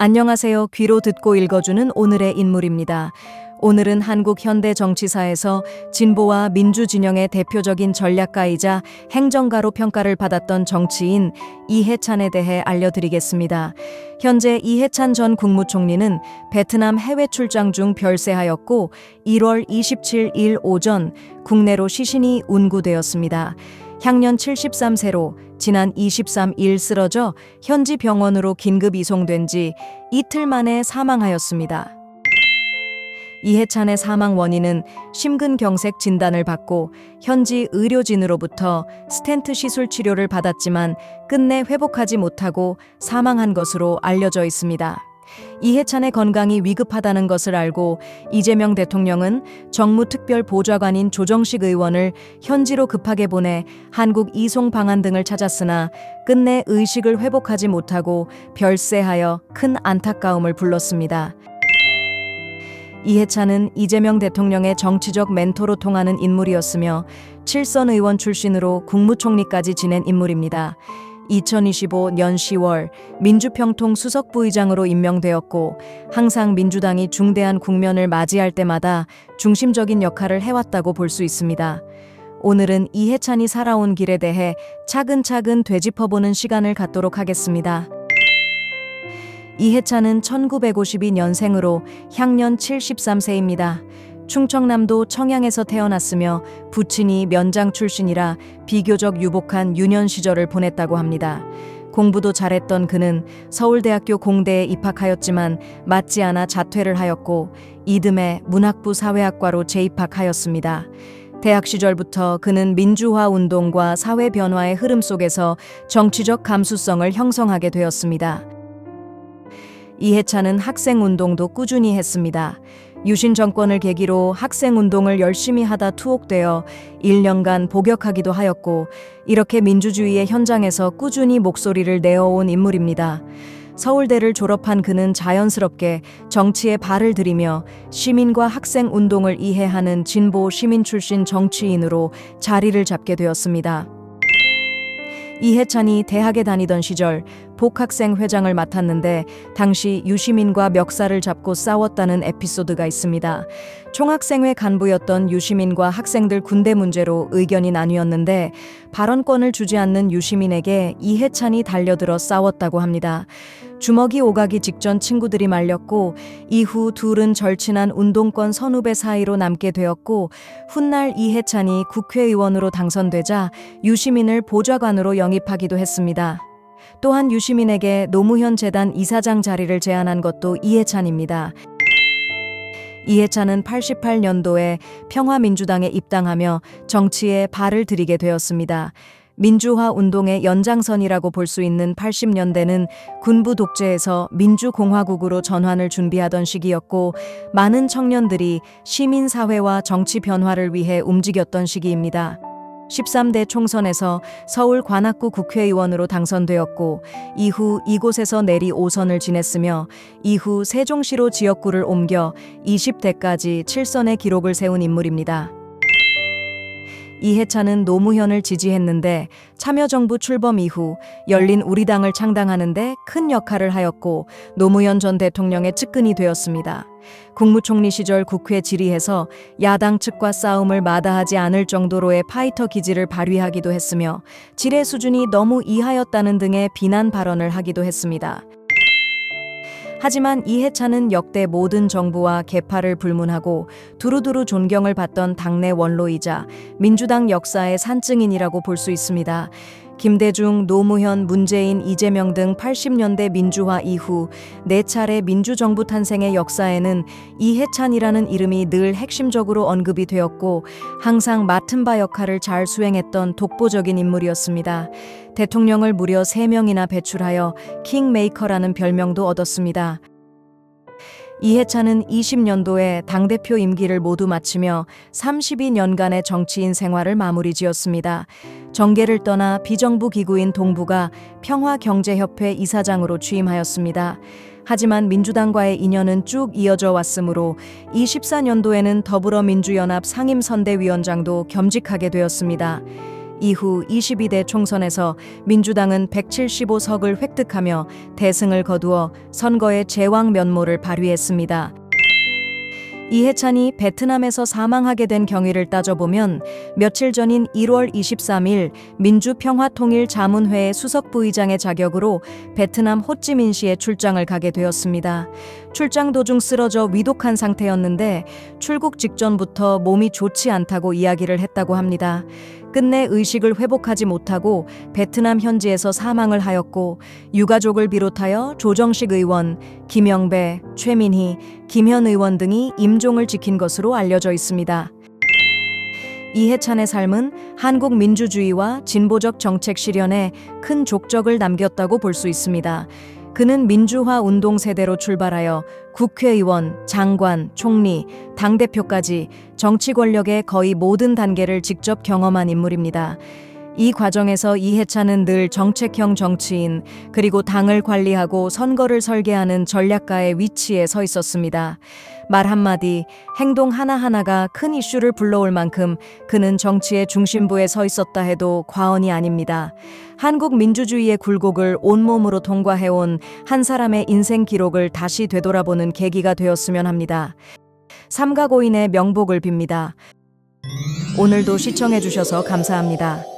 안녕하세요. 귀로 듣고 읽어주는 오늘의 인물입니다. 오늘은 한국 현대 정치사에서 진보와 민주 진영의 대표적인 전략가이자 행정가로 평가를 받았던 정치인 이해찬에 대해 알려드리겠습니다. 현재 이해찬 전 국무총리는 베트남 해외 출장 중 별세하였고 1월 27일 오전 국내로 시신이 운구되었습니다. 향년 73세로 지난 23일 쓰러져 현지 병원으로 긴급 이송된 지 이틀 만에 사망하였습니다. 이해찬의 사망 원인은 심근경색 진단을 받고 현지 의료진으로부터 스텐트 시술 치료를 받았지만 끝내 회복하지 못하고 사망한 것으로 알려져 있습니다. 이해찬의 건강이 위급하다는 것을 알고 이재명 대통령은 정무특별보좌관인 조정식 의원을 현지로 급하게 보내 한국 이송 방안 등을 찾았으나 끝내 의식을 회복하지 못하고 별세하여 큰 안타까움을 불렀습니다. 이해찬은 이재명 대통령의 정치적 멘토로 통하는 인물이었으며 칠선 의원 출신으로 국무총리까지 지낸 인물입니다. 2025년 10월 민주평통 수석부의장으로 임명되었고 항상 민주당이 중대한 국면을 맞이할 때마다 중심적인 역할을 해왔다고 볼 수 있습니다. 오늘은 이해찬이 살아온 길에 대해 차근차근 되짚어보는 시간을 갖도록 하겠습니다. 이해찬은 1952년생으로 향년 73세입니다. 충청남도 청양에서 태어났으며 부친이 면장 출신이라 비교적 유복한 유년 시절을 보냈다고 합니다. 공부도 잘했던 그는 서울대학교 공대에 입학하였지만 맞지 않아 자퇴를 하였고 이듬해 문학부 사회학과로 재입학하였습니다. 대학 시절부터 그는 민주화 운동과 사회 변화의 흐름 속에서 정치적 감수성을 형성하게 되었습니다. 이해찬은 학생운동도 꾸준히 했습니다. 유신 정권을 계기로 학생운동을 열심히 하다 투옥되어 1년간 복역하기도 하였고 이렇게 민주주의의 현장에서 꾸준히 목소리를 내어온 인물입니다. 서울대를 졸업한 그는 자연스럽게 정치에 발을 들이며 시민과 학생운동을 이해하는 진보 시민 출신 정치인으로 자리를 잡게 되었습니다. 이해찬이 대학에 다니던 시절 복학생 회장을 맡았는데 당시 유시민과 멱살을 잡고 싸웠다는 에피소드가 있습니다. 총학생회 간부였던 유시민과 학생들 군대 문제로 의견이 나뉘었는데 발언권을 주지 않는 유시민에게 이해찬이 달려들어 싸웠다고 합니다. 주먹이 오가기 직전 친구들이 말렸고 이후 둘은 절친한 운동권 선후배 사이로 남게 되었고 훗날 이해찬이 국회의원으로 당선되자 유시민을 보좌관으로 영입하기도 했습니다. 또한 유시민에게 노무현 재단 이사장 자리를 제안한 것도 이해찬입니다. 이해찬은 88년도에 평화민주당에 입당하며 정치에 발을 들이게 되었습니다. 민주화 운동의 연장선이라고 볼 수 있는 80년대는 군부 독재에서 민주공화국으로 전환을 준비하던 시기였고 많은 청년들이 시민사회와 정치 변화를 위해 움직였던 시기입니다. 13대 총선에서 서울 관악구 국회의원으로 당선되었고 이후 이곳에서 내리 5선을 지냈으며 이후 세종시로 지역구를 옮겨 20대까지 7선의 기록을 세운 인물입니다. 이해찬은 노무현을 지지했는데 참여정부 출범 이후 열린 우리당을 창당하는데 큰 역할을 하였고 노무현 전 대통령의 측근이 되었습니다. 국무총리 시절 국회 질의에서 야당 측과 싸움을 마다하지 않을 정도로의 파이터 기질을 발휘하기도 했으며 질의 수준이 너무 이하였다는 등의 비난 발언을 하기도 했습니다. 하지만 이해찬은 역대 모든 정부와 계파를 불문하고 두루두루 존경을 받던 당내 원로이자 민주당 역사의 산증인이라고 볼 수 있습니다. 김대중, 노무현, 문재인, 이재명 등 80년대 민주화 이후 4차례 민주정부 탄생의 역사에는 이해찬이라는 이름이 늘 핵심적으로 언급이 되었고 항상 맡은 바 역할을 잘 수행했던 독보적인 인물이었습니다. 대통령을 무려 3명이나 배출하여 킹메이커라는 별명도 얻었습니다. 이해찬은 20년도에 당대표 임기를 모두 마치며 32년간의 정치인 생활을 마무리 지었습니다. 정계를 떠나 비정부 기구인 동부가 평화경제협회 이사장으로 취임하였습니다. 하지만 민주당과의 인연은 쭉 이어져 왔으므로 24년도에는 더불어민주연합 상임선대위원장도 겸직하게 되었습니다. 이후 22대 총선에서 민주당은 175석을 획득하며 대승을 거두어 선거의 제왕 면모를 발휘했습니다. 이해찬이 베트남에서 사망하게 된 경위를 따져보면 며칠 전인 1월 23일 민주평화통일자문회의 수석부의장의 자격으로 베트남 호찌민시에 출장을 가게 되었습니다. 출장 도중 쓰러져 위독한 상태였는데 출국 직전부터 몸이 좋지 않다고 이야기를 했다고 합니다. 끝내 의식을 회복하지 못하고 베트남 현지에서 사망을 하였고 유가족을 비롯하여 조정식 의원, 김영배, 최민희, 김현 의원 등이 임종을 지킨 것으로 알려져 있습니다. 이해찬의 삶은 한국 민주주의와 진보적 정책 실현에 큰 족적을 남겼다고 볼 수 있습니다. 그는 민주화 운동 세대로 출발하여 국회의원, 장관, 총리, 당대표까지 정치 권력의 거의 모든 단계를 직접 경험한 인물입니다. 이 과정에서 이해찬은 늘 정책형 정치인, 그리고 당을 관리하고 선거를 설계하는 전략가의 위치에 서 있었습니다. 말 한마디, 행동 하나하나가 큰 이슈를 불러올 만큼 그는 정치의 중심부에 서 있었다 해도 과언이 아닙니다. 한국 민주주의의 굴곡을 온몸으로 통과해온 한 사람의 인생 기록을 다시 되돌아보는 계기가 되었으면 합니다. 삼가고인의 명복을 빕니다. 오늘도 시청해주셔서 감사합니다.